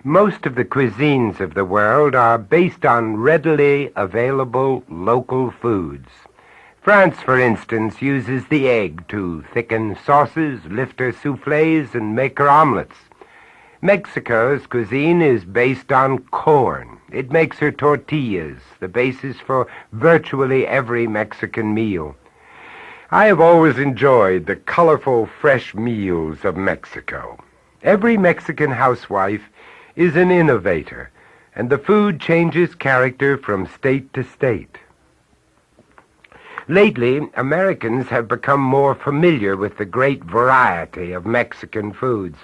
Most of the cuisines of the world are based on readily available local foods. France, for instance, uses the egg to thicken sauces, lift her soufflés, and make her omelets. Mexico's cuisine is based on corn. It makes her tortillas, the basis for virtually every Mexican meal. I have always enjoyed the colorful, fresh meals of Mexico. Every Mexican housewife is an innovator, and the food changes character from state to state. Lately, Americans have become more familiar with the great variety of Mexican foods.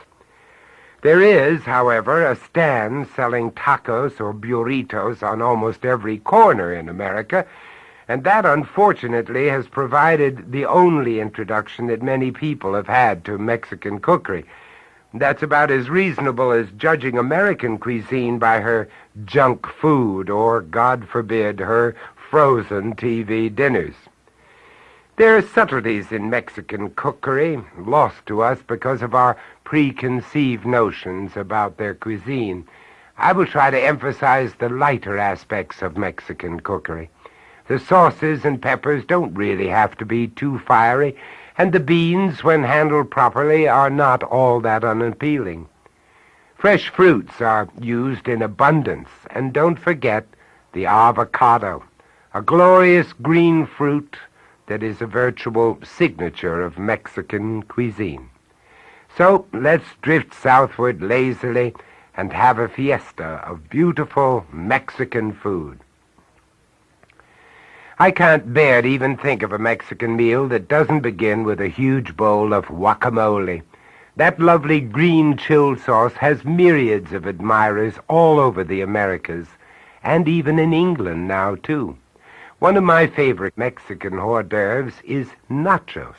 There is, however, a stand selling tacos or burritos on almost every corner in America, and that, unfortunately, has provided the only introduction that many people have had to Mexican cookery. That's about as reasonable as judging American cuisine by her junk food or, God forbid, her frozen TV dinners. There are subtleties in Mexican cookery, lost to us because of our preconceived notions about their cuisine. I will try to emphasize the lighter aspects of Mexican cookery. The sauces and peppers don't really have to be too fiery, and the beans, when handled properly, are not all that unappealing. Fresh fruits are used in abundance, and don't forget the avocado, a glorious green fruit that is a virtual signature of Mexican cuisine. So let's drift southward lazily and have a fiesta of beautiful Mexican food. I can't bear to even think of a Mexican meal that doesn't begin with a huge bowl of guacamole. That lovely green chilled sauce has myriads of admirers all over the Americas, and even in England now, too. One of my favorite Mexican hors d'oeuvres is nachos.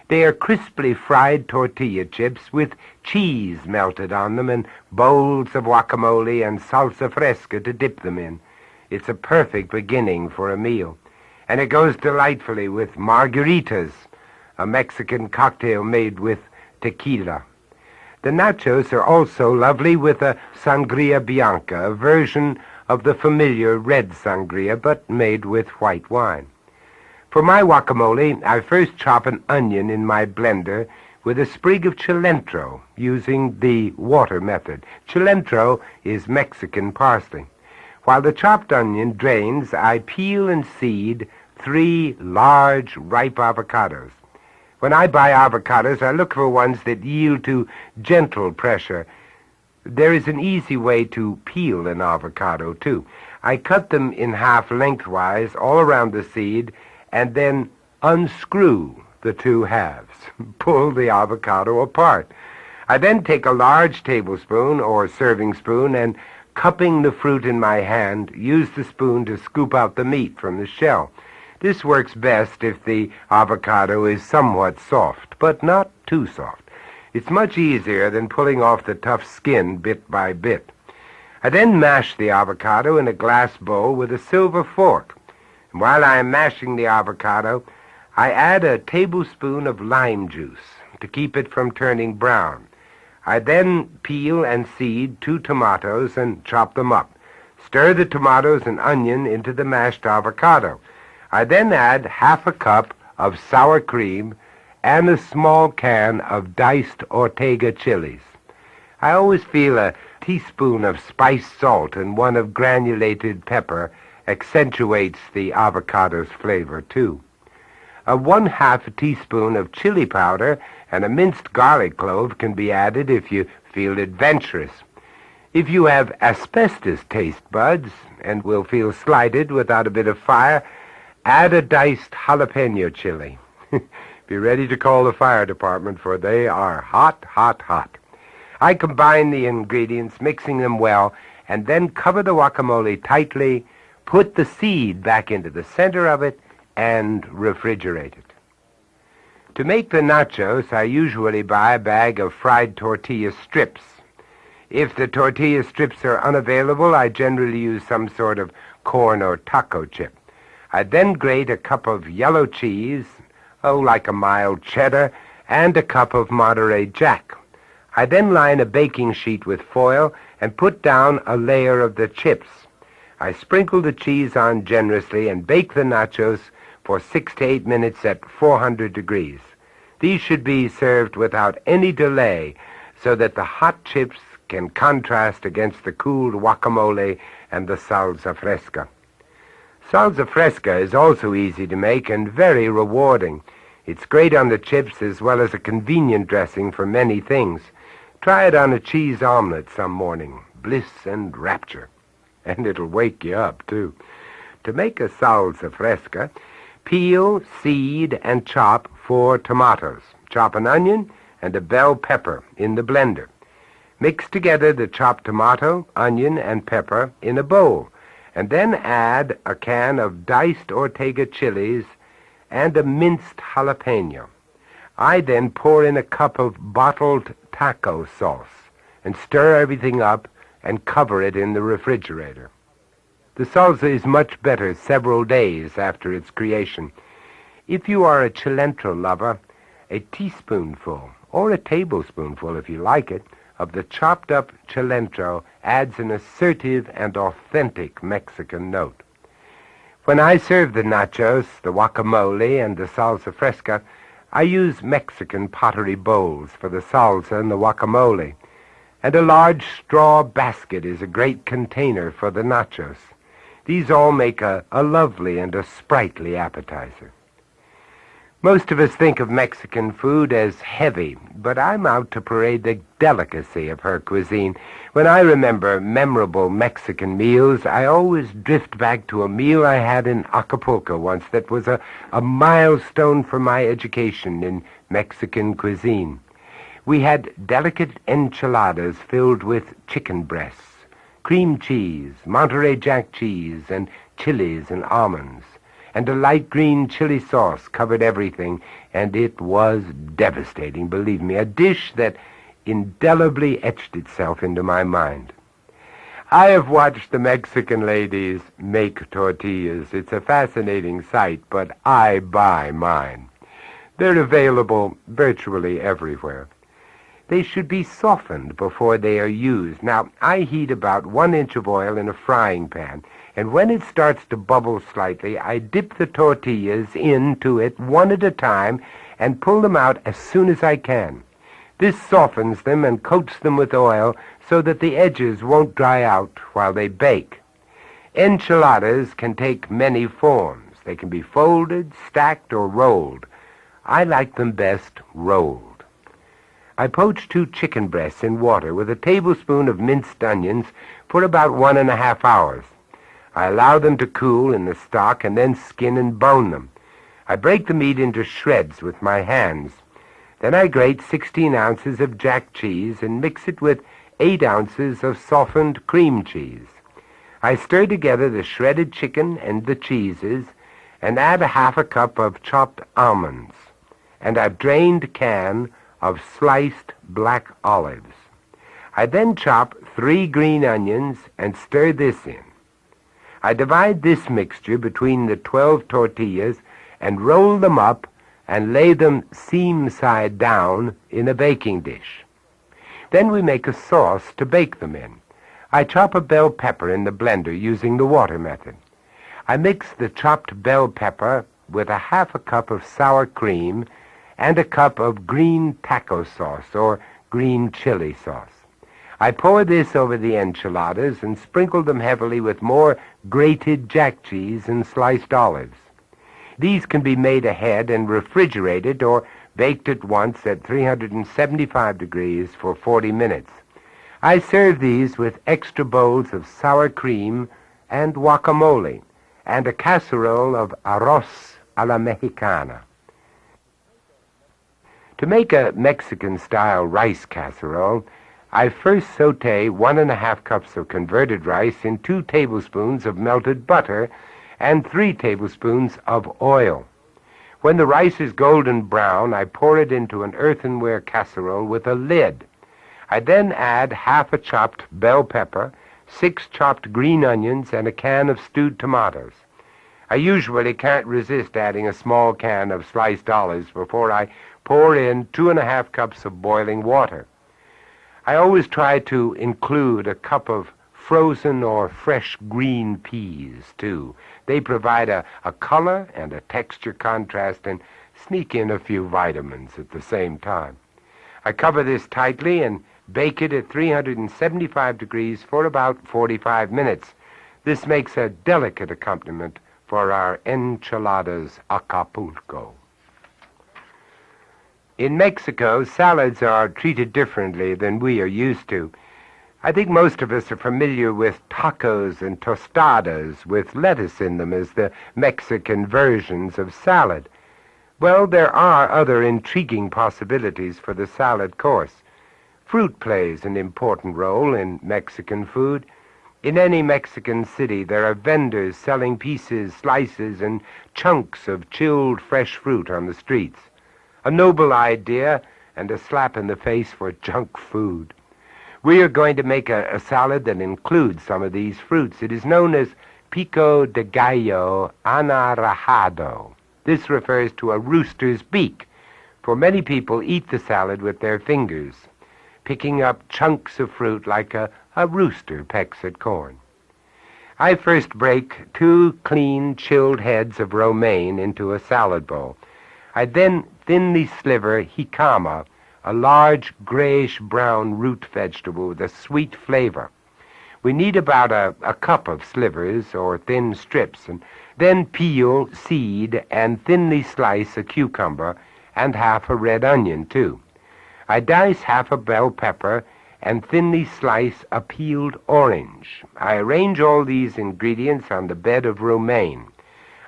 They are crisply fried tortilla chips with cheese melted on them and bowls of guacamole and salsa fresca to dip them in. It's a perfect beginning for a meal, and it goes delightfully with margaritas, a Mexican cocktail made with tequila. The nachos are also lovely with a sangria bianca, a version of the familiar red sangria, but made with white wine. For my guacamole, I first chop an onion in my blender with a sprig of cilantro, using the water method. Cilantro is Mexican parsley. While the chopped onion drains, I peel and seed 3 large, ripe avocados. When I buy avocados, I look for ones that yield to gentle pressure. There is an easy way to peel an avocado, too. I cut them in half lengthwise all around the seed and then unscrew the 2 halves. Pull the avocado apart. I then take a large tablespoon or serving spoon and, cupping the fruit in my hand, use the spoon to scoop out the meat from the shell. This works best if the avocado is somewhat soft, but not too soft. It's much easier than pulling off the tough skin bit by bit. I then mash the avocado in a glass bowl with a silver fork. And while I am mashing the avocado, I add a tablespoon of lime juice to keep it from turning brown. I then peel and seed 2 tomatoes and chop them up. Stir the tomatoes and onion into the mashed avocado. I then add half a cup of sour cream and a small can of diced Ortega chilies. I always feel a teaspoon of spiced salt and 1 of granulated pepper accentuates the avocado's flavor, too. A 1/2 teaspoon of chili powder and a minced garlic clove can be added if you feel adventurous. If you have asbestos taste buds and will feel slighted without a bit of fire, add a diced jalapeno chili. Be ready to call the fire department, for they are hot, hot, hot. I combine the ingredients, mixing them well, and then cover the guacamole tightly, put the seed back into the center of it, and refrigerate it. To make the nachos, I usually buy a bag of fried tortilla strips. If the tortilla strips are unavailable, I generally use some sort of corn or taco chip. I then grate a cup of yellow cheese, like a mild cheddar, and a cup of Monterey Jack. I then line a baking sheet with foil and put down a layer of the chips. I sprinkle the cheese on generously and bake the nachos for 6 to 8 minutes at 400 degrees. These should be served without any delay so that the hot chips can contrast against the cooled guacamole and the salsa fresca. Salsa fresca is also easy to make and very rewarding. It's great on the chips as well as a convenient dressing for many things. Try it on a cheese omelet some morning. Bliss and rapture. And it'll wake you up, too. To make a salsa fresca, peel, seed, and chop 4 tomatoes. Chop an onion and a bell pepper in the blender. Mix together the chopped tomato, onion, and pepper in a bowl, and then add a can of diced Ortega chilies and a minced jalapeno. I then pour in a cup of bottled taco sauce and stir everything up and cover it in the refrigerator. The salsa is much better several days after its creation. If you are a cilantro lover, a teaspoonful, or a tablespoonful if you like it, of the chopped up cilantro adds an assertive and authentic Mexican note. When I serve the nachos, the guacamole, and the salsa fresca, I use Mexican pottery bowls for the salsa and the guacamole, and a large straw basket is a great container for the nachos. These all make a lovely and a sprightly appetizer. Most of us think of Mexican food as heavy, but I'm out to parade the delicacy of her cuisine. When I remember memorable Mexican meals, I always drift back to a meal I had in Acapulco once that was a milestone for my education in Mexican cuisine. We had delicate enchiladas filled with chicken breasts, cream cheese, Monterey Jack cheese, and chilies and almonds. And a light green chili sauce covered everything, and it was devastating, believe me, a dish that indelibly etched itself into my mind. I have watched the Mexican ladies make tortillas. It's a fascinating sight, but I buy mine. They're available virtually everywhere. They should be softened before they are used. Now, I heat about 1 inch of oil in a frying pan, and when it starts to bubble slightly, I dip the tortillas into it one at a time and pull them out as soon as I can. This softens them and coats them with oil so that the edges won't dry out while they bake. Enchiladas can take many forms. They can be folded, stacked, or rolled. I like them best rolled. I poach 2 chicken breasts in water with a tablespoon of minced onions for about 1.5 hours. I allow them to cool in the stock and then skin and bone them. I break the meat into shreds with my hands. Then I grate 16 ounces of jack cheese and mix it with 8 ounces of softened cream cheese. I stir together the shredded chicken and the cheeses and add a 1/2 cup of chopped almonds and a drained can of sliced black olives. I then chop 3 green onions and stir this in. I divide this mixture between the 12 tortillas and roll them up and lay them seam side down in a baking dish. Then we make a sauce to bake them in. I chop a bell pepper in the blender using the water method. I mix the chopped bell pepper with a 1/2 cup of sour cream and a cup of green taco sauce or green chili sauce. I pour this over the enchiladas and sprinkle them heavily with more grated jack cheese and sliced olives. These can be made ahead and refrigerated or baked at once at 375 degrees for 40 minutes. I serve these with extra bowls of sour cream and guacamole and a casserole of arroz a la mexicana. To make a Mexican-style rice casserole, I first saute 1.5 cups of converted rice in 2 tablespoons of melted butter and 3 tablespoons of oil. When the rice is golden brown, I pour it into an earthenware casserole with a lid. I then add 1/2 chopped bell pepper, 6 chopped green onions, and a can of stewed tomatoes. I usually can't resist adding a small can of sliced olives before I pour in 2.5 cups of boiling water. I always try to include a cup of frozen or fresh green peas, too. They provide a color and a texture contrast and sneak in a few vitamins at the same time. I cover this tightly and bake it at 375 degrees for about 45 minutes. This makes a delicate accompaniment for our enchiladas Acapulco. In Mexico, salads are treated differently than we are used to. I think most of us are familiar with tacos and tostadas with lettuce in them as the Mexican versions of salad. Well, there are other intriguing possibilities for the salad course. Fruit plays an important role in Mexican food. In any Mexican city, there are vendors selling pieces, slices, and chunks of chilled fresh fruit on the streets. A noble idea and a slap in the face for junk food. We are going to make a salad that includes some of these fruits. It is known as pico de gallo anaranjado. This refers to a rooster's beak, for many people eat the salad with their fingers, picking up chunks of fruit like a rooster pecks at corn. I first break 2 clean, chilled heads of romaine into a salad bowl. I then thinly sliver jicama, a large grayish-brown root vegetable with a sweet flavor. We need about a cup of slivers or thin strips, and then peel, seed, and thinly slice a cucumber and half a red onion, too. I dice half a bell pepper and thinly slice a peeled orange. I arrange all these ingredients on the bed of romaine.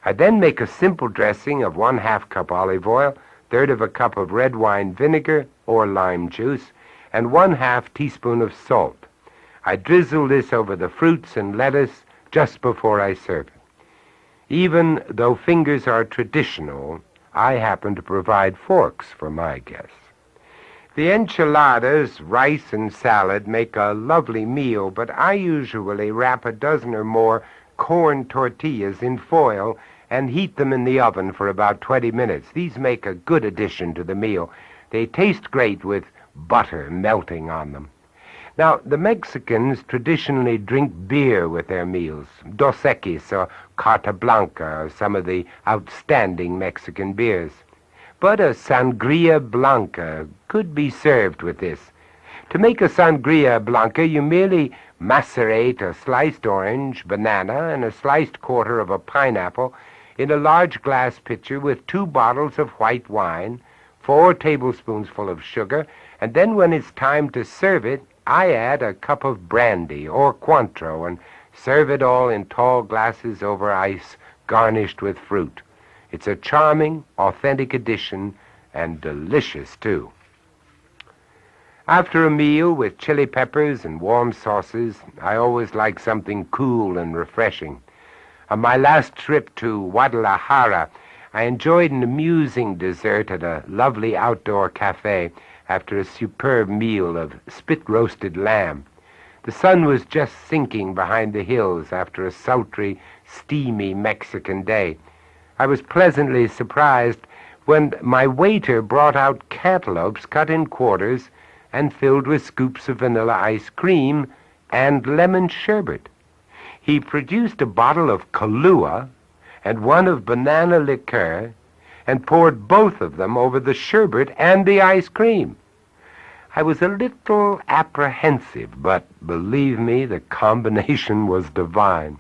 I then make a simple dressing of 1/2 cup olive oil, 1/3 of a cup of red wine vinegar or lime juice, and 1/2 teaspoon of salt. I drizzle this over the fruits and lettuce just before I serve it. Even though fingers are traditional, I happen to provide forks for my guests. The enchiladas, rice, and salad make a lovely meal, but I usually wrap a dozen or more corn tortillas in foil and heat them in the oven for about 20 minutes. These make a good addition to the meal. They taste great with butter melting on them. Now, the Mexicans traditionally drink beer with their meals. Dos Equis or Carta Blanca are some of the outstanding Mexican beers. But a sangria blanca could be served with this. To make a sangria blanca, you merely macerate a sliced orange, banana, and a sliced quarter of a pineapple in a large glass pitcher with 2 bottles of white wine, 4 tablespoonsful of sugar, and then when it's time to serve it, I add a cup of brandy or Cointreau and serve it all in tall glasses over ice, garnished with fruit. It's a charming, authentic addition, and delicious, too. After a meal with chili peppers and warm sauces, I always like something cool and refreshing. On my last trip to Guadalajara, I enjoyed an amusing dessert at a lovely outdoor cafe after a superb meal of spit-roasted lamb. The sun was just sinking behind the hills after a sultry, steamy Mexican day. I was pleasantly surprised when my waiter brought out cantaloupes cut in quarters and filled with scoops of vanilla ice cream and lemon sherbet. He produced a bottle of Kahlua and one of banana liqueur and poured both of them over the sherbet and the ice cream. I was a little apprehensive, but believe me, the combination was divine.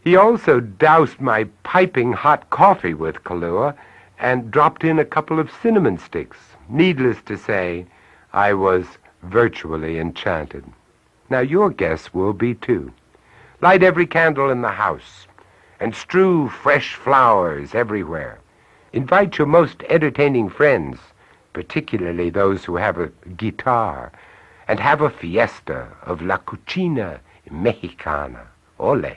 He also doused my piping hot coffee with Kahlua and dropped in a couple of cinnamon sticks. Needless to say, I was virtually enchanted. Now your guests will be too. Light every candle in the house and strew fresh flowers everywhere. Invite your most entertaining friends, particularly those who have a guitar, and have a fiesta of La Cucina Mexicana. Ole.